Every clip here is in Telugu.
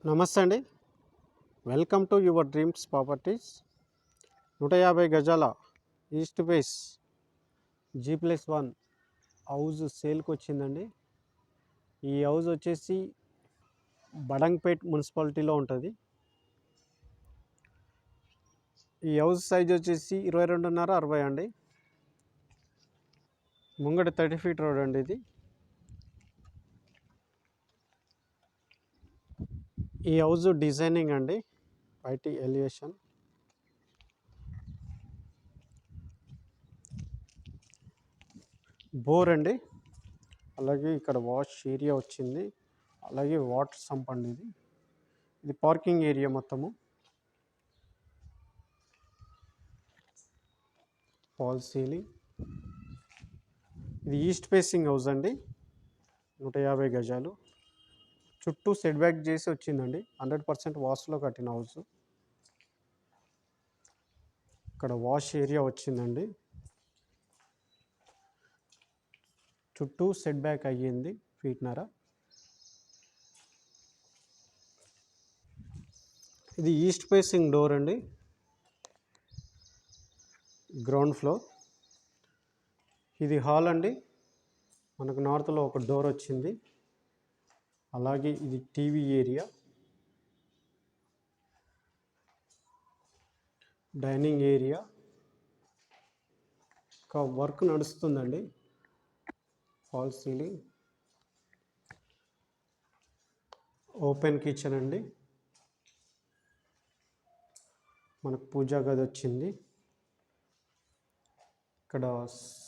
నమస్తే అండి. Welcome to your dreams properties. 150 గజాల ఈస్ట్ ఫేస్ G+1 హౌస్ సేల్కి వచ్చిందండి. ఈ హౌస్ వచ్చేసి బడంగ్పేట్ మున్సిపాలిటీలో ఉంటుంది. ఈ హౌస్ సైజ్ వచ్చేసి 22.5 60 అండి. ముంగట 30 ఫీట్ రోడ్ అండి. ఇది ఈ హౌస్ డిజైనింగ్ అండి, బయటి ఎలివేషన్. బోర్ అండి, అలాగే ఇక్కడ వాష్ ఏరియా వచ్చింది, అలాగే వాటర్ సంప్ అండి. ఇది పార్కింగ్ ఏరియా మొత్తము. Fall ceiling. ఇది ఈస్ట్ ఫేసింగ్ హౌస్ అండి, 150 గజాలు. చుట్టూ సెట్ బ్యాక్ చేసి వచ్చిందండి. 100% వాస్తులో కట్టిన హౌస్. ఇక్కడ వాష్ ఏరియా వచ్చిందండి, చుట్టూ సెట్ బ్యాక్ అయ్యింది ఫీట్నర. ఇది ఈస్ట్ ఫేసింగ్ డోర్ అండి, గ్రౌండ్ ఫ్లోర్. ఇది హాల్ అండి, మనకు నార్త్లో ఒక డోర్ వచ్చింది. అలాగే ఇది టీవీ ఏరియా, డైనింగ్ ఏరియా. ఇంకా వర్క్ నడుస్తుందండి. ఫాల్ సీలింగ్, ఓపెన్ కిచెన్ అండి. మనకు పూజా గది వచ్చింది. ఇక్కడ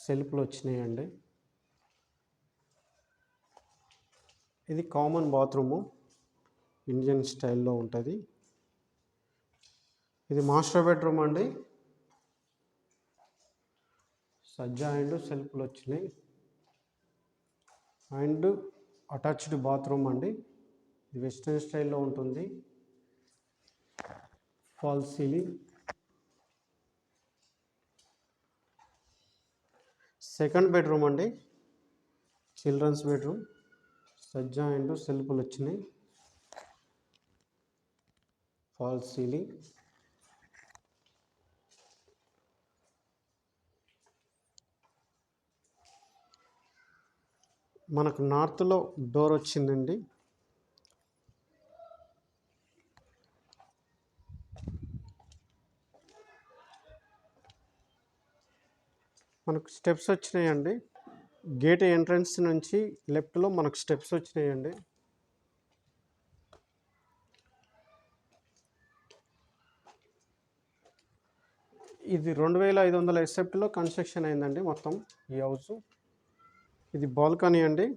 సెల్ఫ్లు వచ్చినాయండి. ఇది కామన్ బాత్రూము, ఇండియన్ స్టైల్లో ఉంటుంది. ఇది మాస్టర్ బెడ్రూమ్ అండి. సజ్జా అండ్ సెల్ఫ్లు వచ్చినాయి, అండ్ అటాచ్డ్ బాత్రూమ్ అండి. ఇది వెస్టర్న్ స్టైల్లో ఉంటుంది. Fall ceiling. సెకండ్ బెడ్రూమ్ అండి, చిల్డ్రన్స్ బెడ్రూమ్. సజ్జా అండ్ సెల్ఫ్లు వచ్చినాయి, ఫాల్ సీలింగ్. మనకు నార్త్లో డోర్ వచ్చిందండి. మనకు స్టెప్స్ వచ్చినాయండి. గేట్ ఎంట్రన్స్ నుంచి లెఫ్ట్లో మనకు స్టెప్స్ వచ్చినాయండి. ఇది 2500 ఎస్ఎఫ్టీలో కన్స్ట్రక్షన్ అయిందండి మొత్తం ఈ హౌస్. ఇది బాల్కనీ అండి.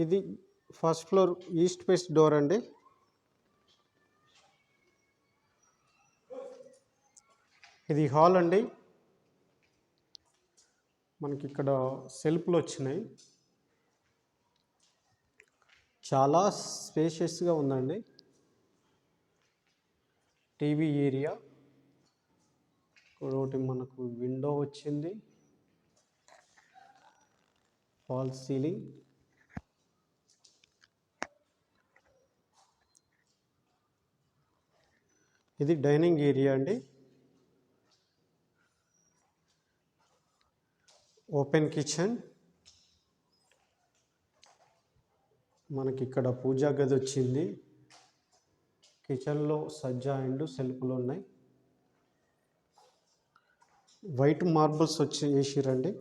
ఇది first floor east face door అండి. ఇది హాల్ అండి. మనకి ఇక్కడ సెల్ఫ్లు వచ్చినాయి, చాలా స్పేషియస్గా ఉందండి. టీవీ ఏరియా, ఒకటి మనకు విండో వచ్చింది. Fall ceiling. ఇది డైనింగ్ ఏరియా అండి. Open kitchen. మనకి ఇక్కడ పూజా గది వచ్చింది. కిచెన్లో సజ్జా అండ్ సెల్ఫ్లు ఉన్నాయి. వైట్ మార్బుల్స్ వచ్చి వేసిరండి,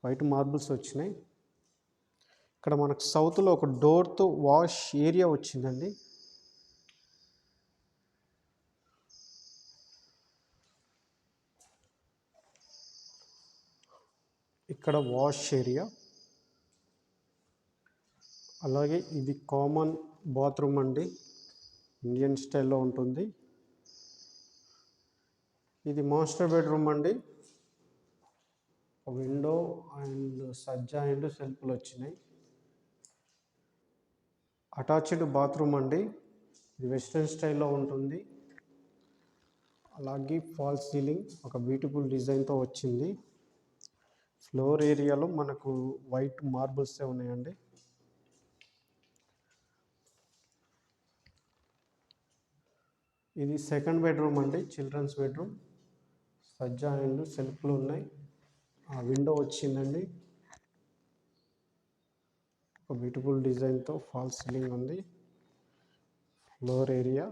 వైట్ మార్బుల్స్ వచ్చినాయి. ఇక్కడ మనకు సౌత్లో ఒక డోర్తో వాష్ ఏరియా వచ్చిందండి. ఇక్కడ వాష్ ఏరియా, అలాగే ఇది కామన్ బాత్రూమ్ అండి, ఇండియన్ స్టైల్లో ఉంటుంది. ఇది మాస్టర్ బెడ్రూమ్ అండి. విండో అండ్ సజ్జా అండ్ సెల్ఫ్లు వచ్చినాయి. అటాచ్డ్ బాత్రూమ్ అండి, ఇది వెస్టర్న్ స్టైల్లో ఉంటుంది. అలాగే ఫాల్ సీలింగ్ ఒక బ్యూటిఫుల్ డిజైన్తో వచ్చింది. ఫ్లోర్ ఏరియాలో మనకు వైట్ మార్బుల్సే ఉన్నాయండి. ఇది సెకండ్ బెడ్రూమ్ అండి, చిల్డ్రన్స్ బెడ్రూమ్. సజ్జా అండ్ సెల్ఫ్లు ఉన్నాయి. ఆ విండో వచ్చిందండి. ఒక బ్యూటిఫుల్ డిజైన్తో ఫాల్ సీలింగ్ ఉంది. Floor area.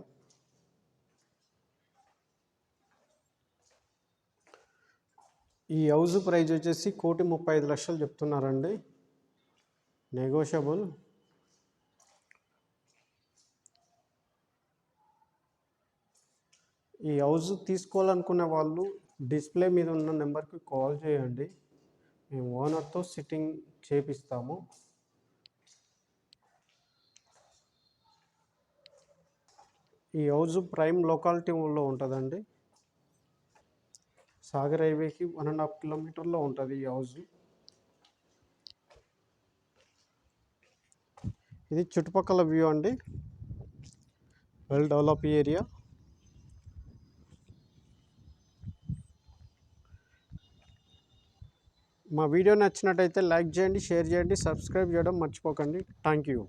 ఈ హౌస్ ప్రైస్ వచ్చేసి 1,35,00,000 చెప్తున్నారండి, నెగోషియబుల్. ఈ హౌస్ తీసుకోవాలనుకునే వాళ్ళు డిస్ప్లే మీద ఉన్న నెంబర్కి కాల్ చేయండి, మేము ఓనర్తో సిట్టింగ్ చేపిస్తాము. ఈ హౌస్ ప్రైమ్ లొకాలిటీలో ఉంటుందండి. సాగర్ హైవేకి 1.5 కిలోమీటర్లో ఉంటుంది ఈ హౌస్. ఇది చుట్టుపక్కల వ్యూ అండి, వెల్ డెవలప్ ఏరియా. మా వీడియో నచ్చినట్టయితే లైక్ చేయండి, షేర్ చేయండి, సబ్స్క్రైబ్ చేయడం మర్చిపోకండి. Thank you.